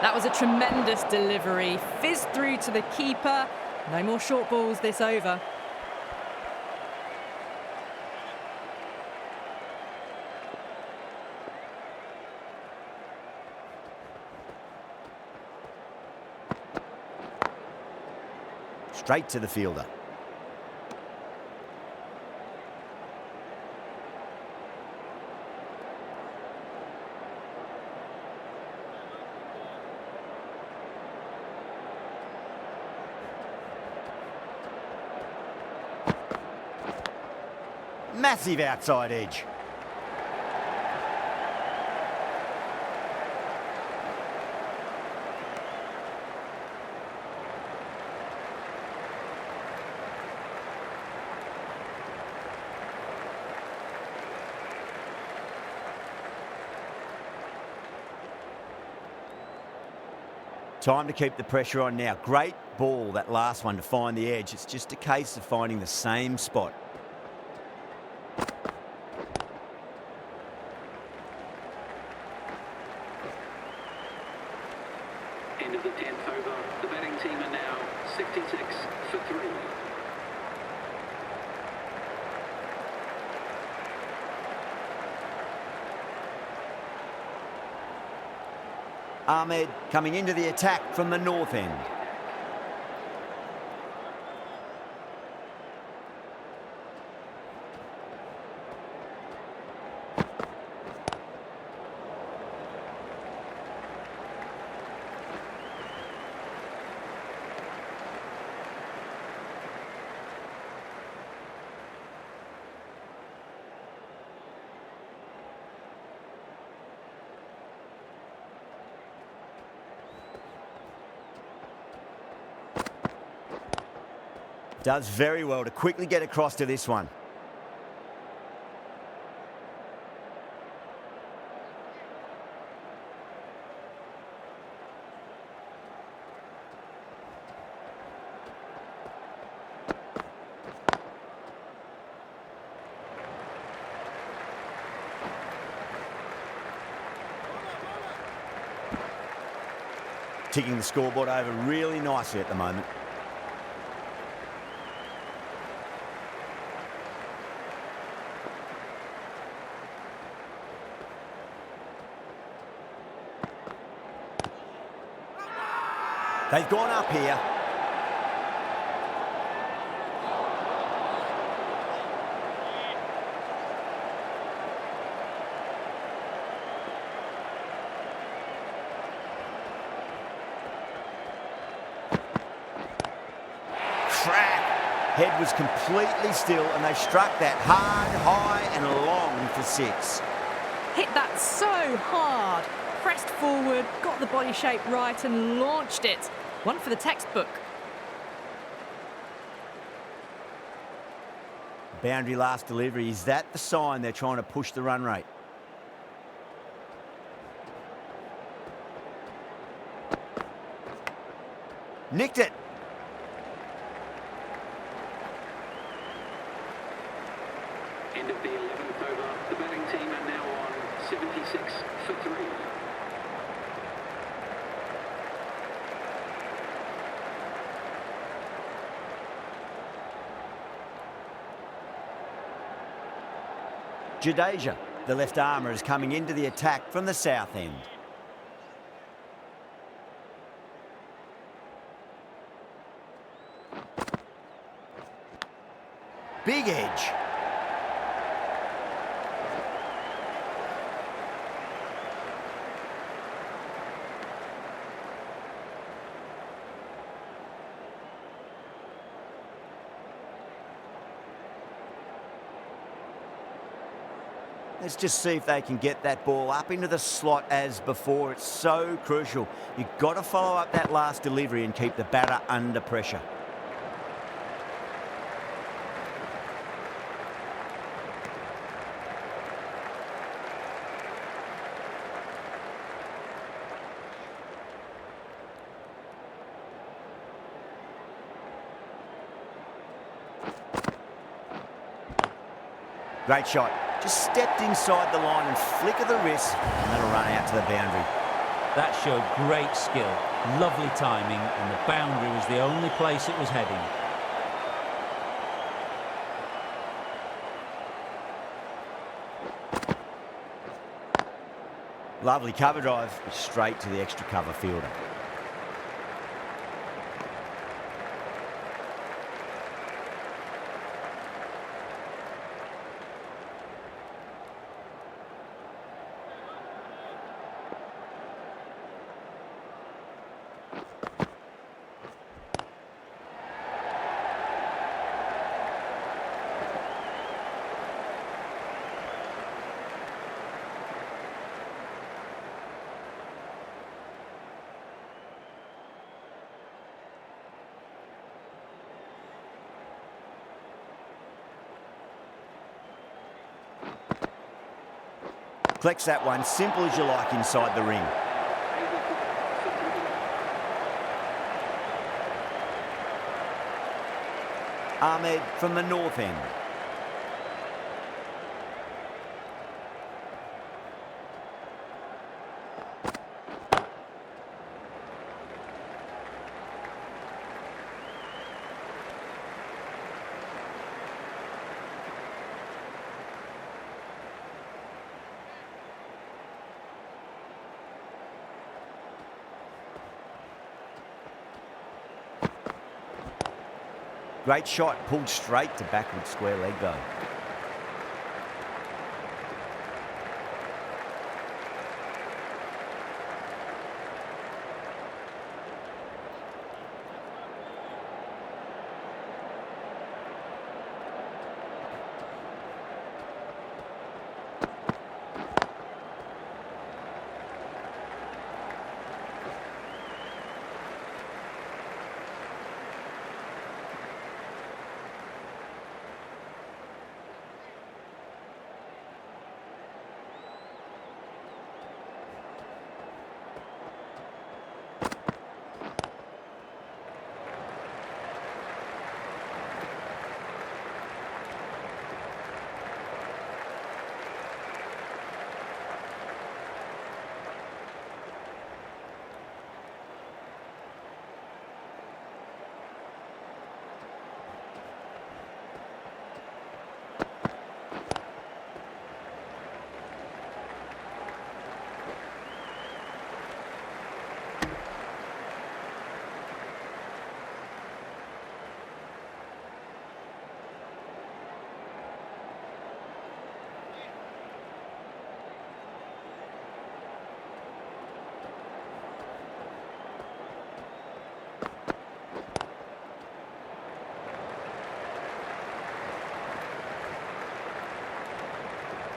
That was a tremendous delivery. Fizzed through to the keeper. No more short balls this over. Straight to the fielder. Massive outside edge. Time to keep the pressure on now. Great ball, that last one, to find the edge. It's just a case of finding the same spot. End of the 10th over. The batting team are now 66 for 3. Ahmed coming into the attack from the north end. Does very well to quickly get across to this one. Ticking the scoreboard over really nicely at the moment. They've gone up here. Crack. Head was completely still and they struck that hard, high and long for 6. Hit that so hard. Pressed forward, got the body shape right and launched it. One for the textbook. Boundary last delivery. Is that the sign they're trying to push the run rate? Nicked it. End of the 11th over. The batting team are now on 76 for 3. Jadeja, the left armour, is coming into the attack from the south end. Big edge. Let's just see if they can get that ball up into the slot as before. It's so crucial. You've got to follow up that last delivery and keep the batter under pressure. Great shot. Just stepped inside the line and flick of the wrist, and that'll run out to the boundary. That showed great skill, lovely timing, and the boundary was the only place it was heading. Lovely cover drive, straight to the extra cover fielder. Collects that one, simple as you like, inside the ring. Ahmed from the north end. Great shot, pulled straight to backward square leg though.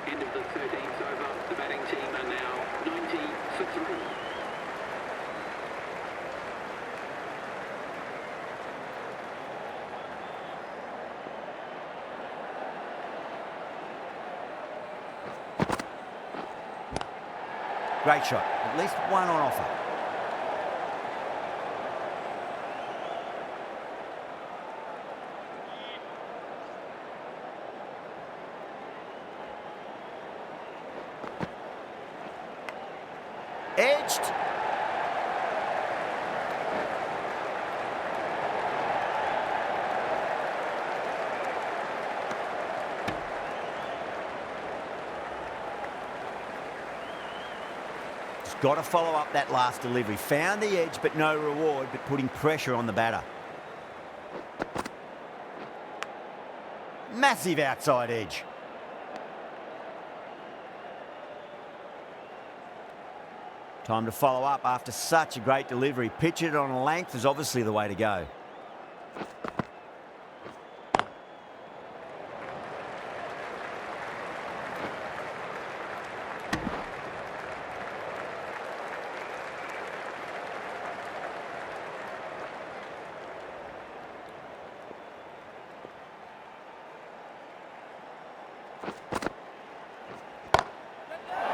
End of the 13th over. The batting team are now 90 for 3. Great shot, at least one on offer. pitched. Just got to follow up that last delivery. Found the edge, but no reward, but putting pressure on the batter. Massive outside edge. Time to follow up after such a great delivery. Pitch it on a length is obviously the way to go.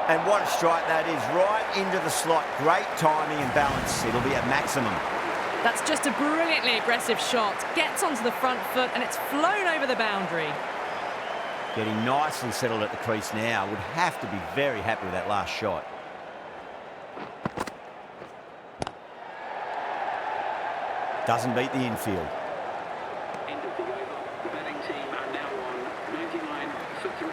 And what a strike that is, right into the slot. Great timing and balance. It'll be at maximum. That's just a brilliantly aggressive shot. Gets onto the front foot and it's flown over the boundary. Getting nicely settled at the crease now. Would have to be very happy with that last shot. Doesn't beat the infield. End of the over. The batting team are now on 99 for 3.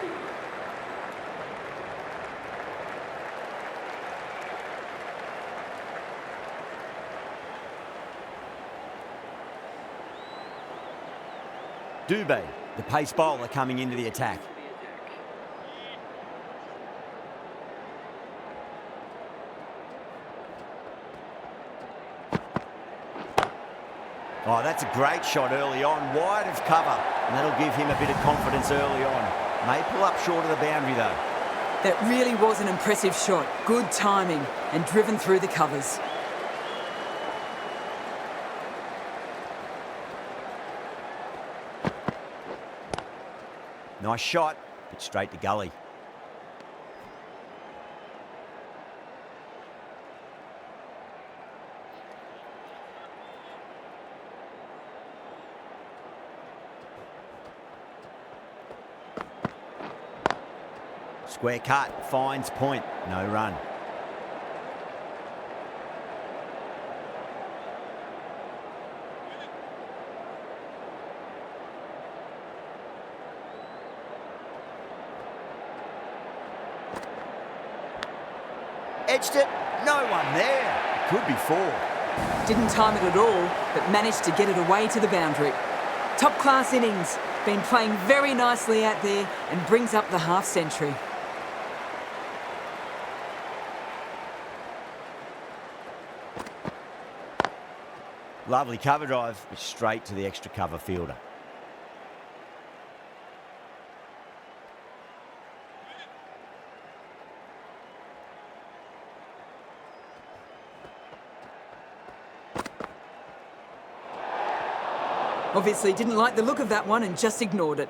Dubé, the pace bowler, coming into the attack. Oh, that's a great shot early on, wide of cover, and that'll give him a bit of confidence early on. May pull up short of the boundary though. That really was an impressive shot. Good timing and driven through the covers. Nice shot, but straight to gully. Square cut, finds point, no run. Edged it, no one there. Could be 4. Didn't time it at all, but managed to get it away to the boundary. Top class innings. Been playing very nicely out there and brings up the half century. Lovely cover drive, but straight to the extra cover fielder. Obviously didn't like the look of that one and just ignored it.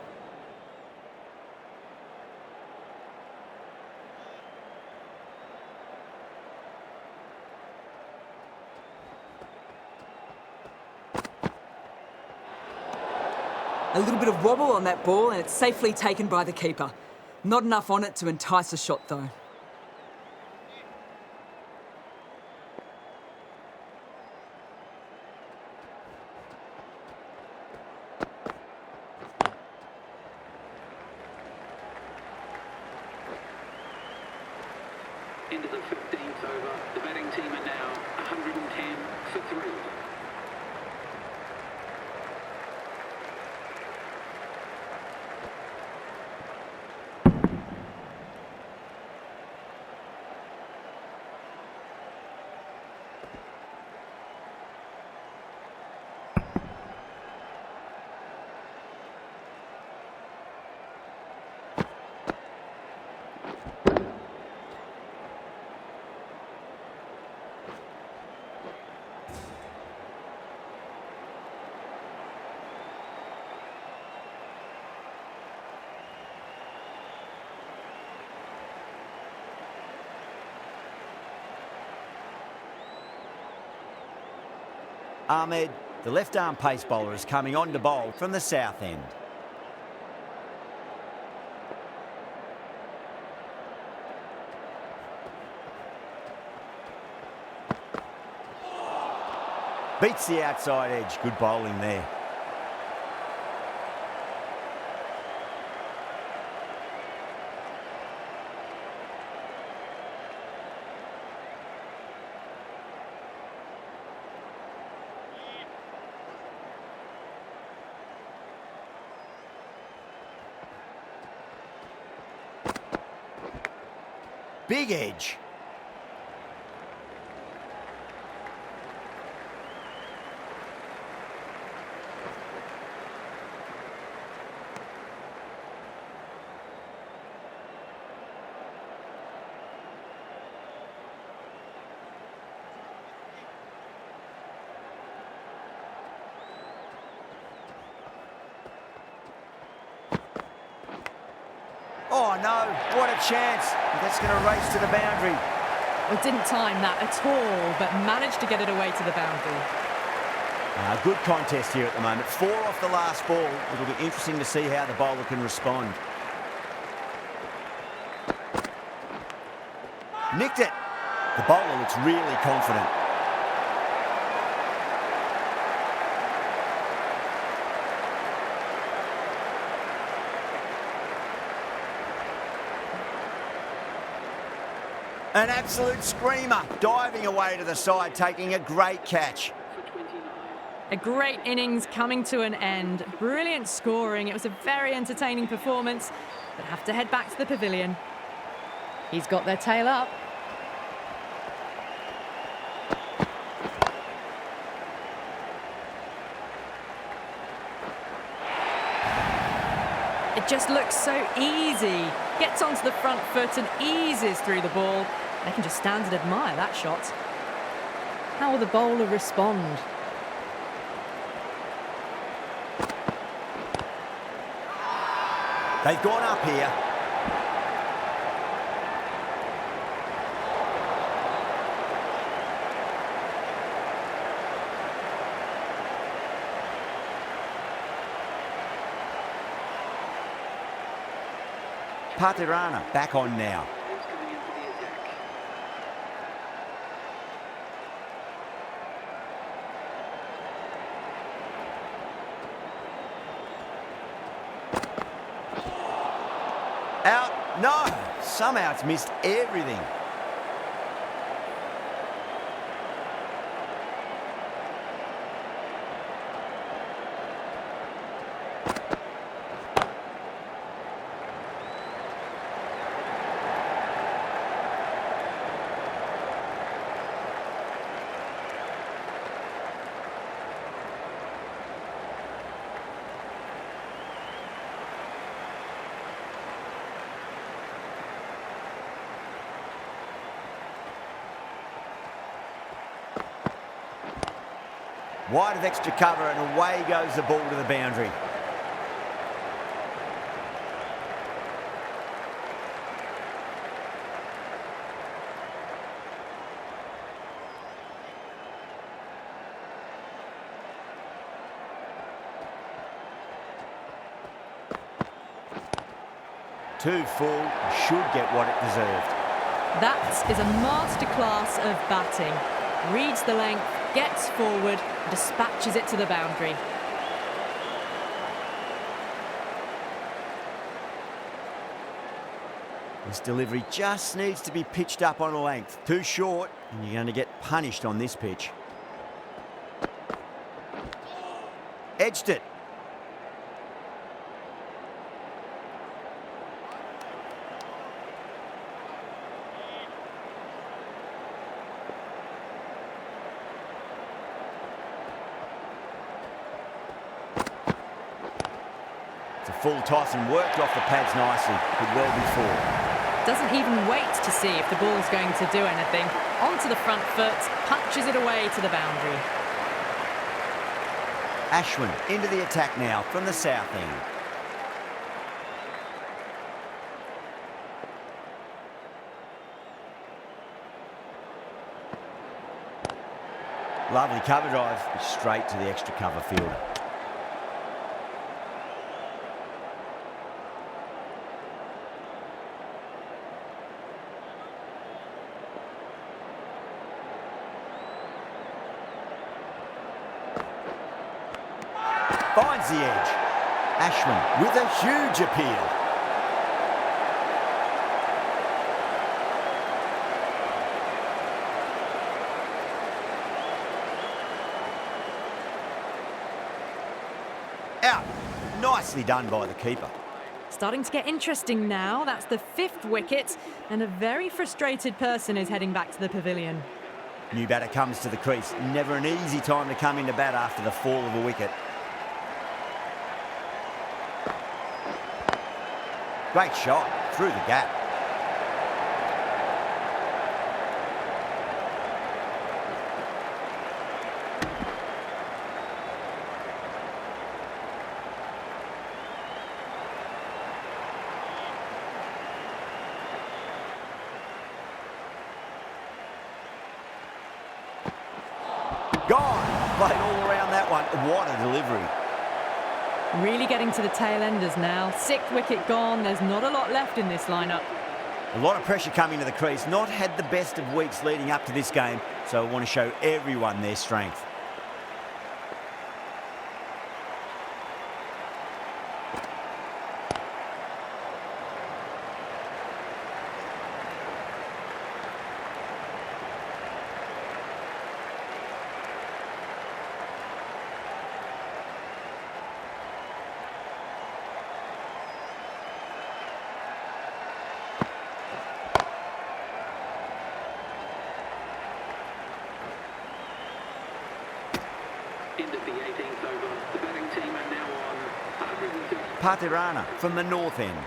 A little bit of wobble on that ball and it's safely taken by the keeper. Not enough on it to entice a shot though. Into the 15th over. The batting team are now 110 for 3. Ahmed, the left-arm pace bowler, is coming on to bowl from the south end. Beats the outside edge. Good bowling there. Big edge. Oh no, what a chance. That's going to race to the boundary. Well, didn't time that at all, but managed to get it away to the boundary. Good contest here at the moment. 4 off the last ball. It'll be interesting to see how the bowler can respond. Nicked it. The bowler looks really confident. An absolute screamer, diving away to the side, taking a great catch. A great innings coming to an end. Brilliant scoring. It was a very entertaining performance, but have to head back to the pavilion. He's got their tail up. It just looks so easy. Gets onto the front foot and eases through the ball. They can just stand and admire that shot. How will the bowler respond? They've gone up here. Patirana back on now. Out. No. Somehow it's missed everything. Wide of extra cover and away goes the ball to the boundary. Too full, should get what it deserved. That is a masterclass of batting. Reads the length, gets forward, dispatches it to the boundary. This delivery just needs to be pitched up on a length. Too short, and you're going to get punished on this pitch. Edged it. Full toss and worked off the pads nicely. Could well be 4. Doesn't even wait to see if the ball's going to do anything. Onto the front foot, punches it away to the boundary. Ashwin into the attack now from the south end. Lovely cover drive, straight to the extra cover fielder. Finds the edge. Ashman with a huge appeal. Out. Nicely done by the keeper. Starting to get interesting now. That's the 5th wicket, and a very frustrated person is heading back to the pavilion. New batter comes to the crease. Never an easy time to come into bat after the fall of a wicket. Great shot through the gap. Gone. Played all around that one. What a delivery. Really getting to the tail enders now. 6th wicket gone. There's not a lot left in this lineup. A lot of pressure coming to the crease. Not had the best of weeks leading up to this game, so I want to show everyone their strength. End of the 18th over. The batting team are now on 130. Patirana from the north end.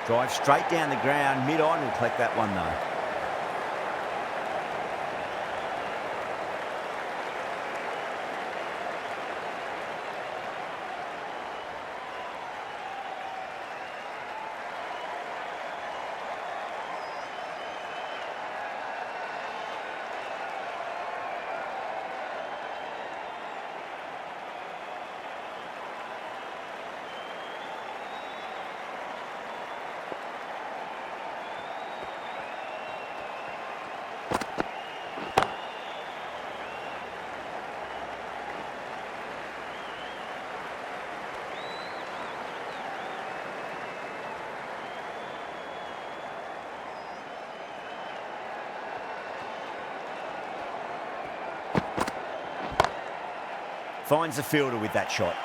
Drive straight down the ground, mid-on will collect that one though. Finds the fielder with that shot.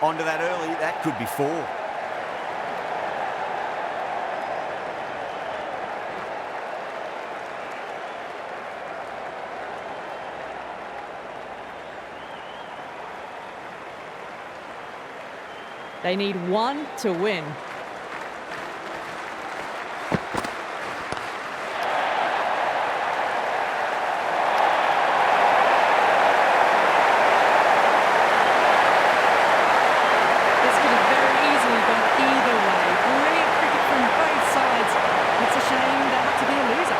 Onto that early, that could be 4. They need 1 to win. This could have very easily gone either way. Brilliant cricket from both sides. It's a shame there had to be a loser.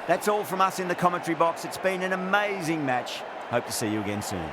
That's all from us in the commentary box. It's been an amazing match. Hope to see you again soon.